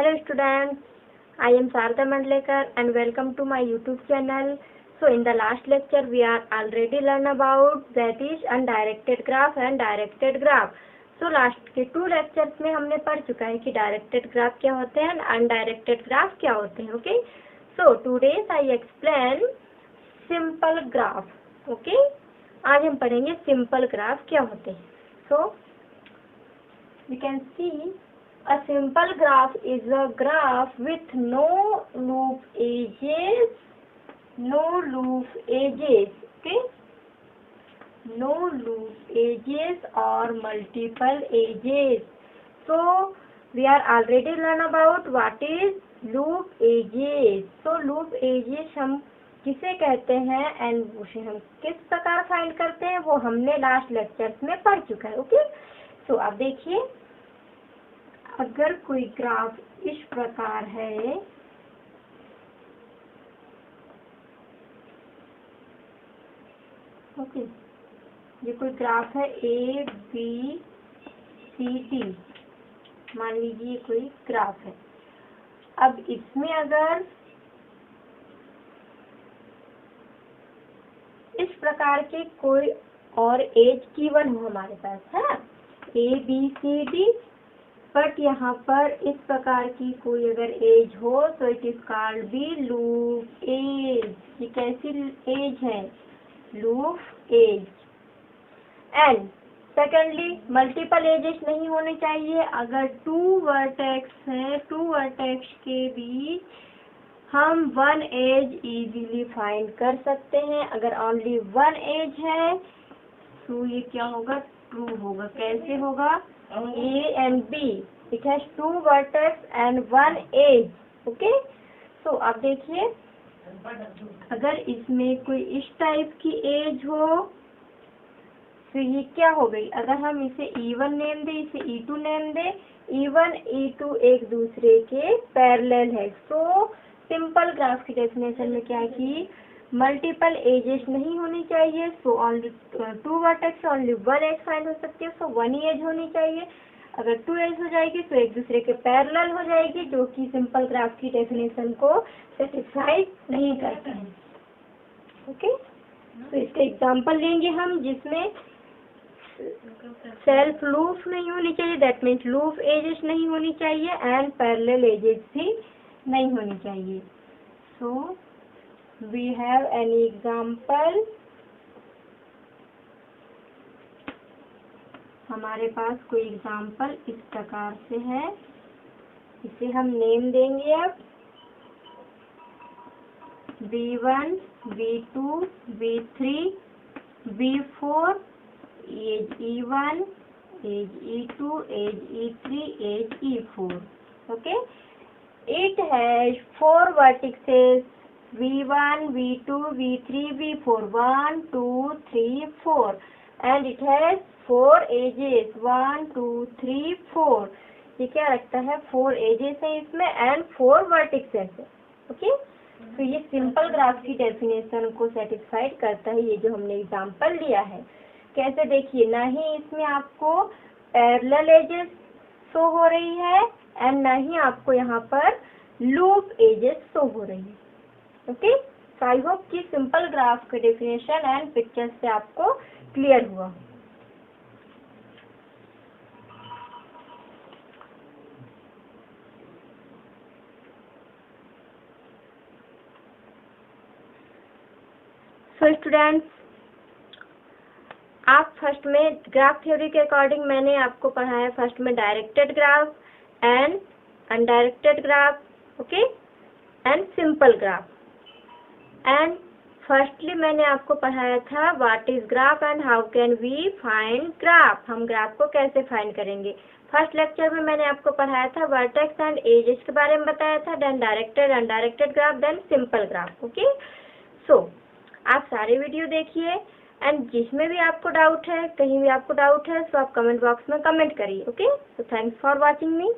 Hello students, I am Sarada Mandlekar and welcome to my YouTube channel. So in the last lecture we are already learn about that is undirected graph and directed graph. So last के 2 lectures में हमने पढ़ चुका है कि directed graph क्या होते हैं and undirected graph क्या होते हैं. Okay, so today I explain simple graph. Okay, आज हम पढ़ेंगे simple graph क्या होते हैं. So we can see a simple graph is a graph with no loop edges, okay, no loop edges or multiple edges. So we are already learn about what is loop edges. So loop edges हम किसे कहते हैं and उसे हम किस प्रकार find करते हैं वो हमने लास्ट लेक्चर्स में पढ़ चुका है. ओके, सो अब देखिए, अगर कोई ग्राफ इस प्रकार है, ओके, ये कोई ग्राफ है ए बी सी डी, मान लीजिए कोई ग्राफ है. अब इसमें अगर इस प्रकार के कोई और एज गिवन हो हमारे पास है A B C D, but यहाँ पर इस प्रकार की कोई अगर एज हो तो it is called B loop edge. ये कैसी एज है? Loop edge. And secondly multiple edges नहीं होने चाहिए. अगर 2 वर्टेक्स है, 2 वर्टेक्स के बीच हम 1 एज इजीली फाइंड कर सकते हैं. अगर ओनली 1 एज है तो ये क्या होगा? ट्रू होगा. कैसे होगा? A and B, it has 2 vertex and 1 edge. Okay, so अब देखिए, अगर इसमें कोई इस टाइप की एज हो तो ये क्या हो गई? अगर हम इसे E1 नेम दे, इसे E2 नेम दे, E1 E2 एक दूसरे के पैरेलल है. सो सिंपल ग्राफ की डेफिनेशन में क्या है कि मल्टीपल एजेस नहीं होनी चाहिए. So only 2 vertex only 1 edge find हो सकती है. सो 1 ही एज होनी चाहिए. अगर 2 एज हो जाएगी तो एक दूसरे के पैरेलल हो जाएगी, जो कि सिंपल ग्राफ की डेफिनेशन को सेटिस्फाई नहीं करता है. ओके, तो इसका एग्जांपल लेंगे हम जिसमें सेल्फ लूप नहीं होनी चाहिए, दैट मीन्स लूप एजेस नहीं होनी चाहिए एंड पैरेलल एजेस भी नहीं होनी चाहिए. सो we have an example. हमारे पास कोई एग्जाम्पल इस प्रकार से है, इसे हम नेम देंगे अब B1, B2, B3, B4, edge E1, edge E2, edge E3, edge E4. Okay, it has 4 vertices V1, V2, V3, V4, 1, 2, 3, 4, and it has 4 edges, 1, 2, 3, 4. ये क्या रखता है? 4 edges है इसमें and 4 vertices है. ओके, तो ये सिंपल ग्राफ की डेफिनेशन को सेटिस्फाइड करता है, ये जो हमने एग्जांपल लिया है. कैसे? देखिए, ना ही इसमें आपको पैरेलल एजेस शो हो रही है एंड ना ही आपको यहाँ पर लूप एजेस शो हो रही है. ओके, सो आई होप कि सिंपल ग्राफ का डेफिनेशन एंड पिक्चर से आपको क्लियर हुआ. सो स्टूडेंट्स, आप फर्स्ट में ग्राफ थ्योरी के अकॉर्डिंग मैंने आपको पढ़ाया फर्स्ट में directed graph and undirected graph, okay, and simple graph. And firstly मैंने आपको पढ़ाया था what is graph and how can we find graph. हम ग्राफ को कैसे फाइंड करेंगे. फर्स्ट लेक्चर में मैंने आपको पढ़ाया था वर्टेक्स एंड एजेस के बारे में बताया था, then directed undirected graph, then simple graph. Okay, so आप सारे वीडियो देखिए एंड जिसमें भी आपको डाउट है, कहीं भी आपको डाउट है, तो आप कमेंट बॉक्स में कमेंट करिए. Okay, so thanks for watching me.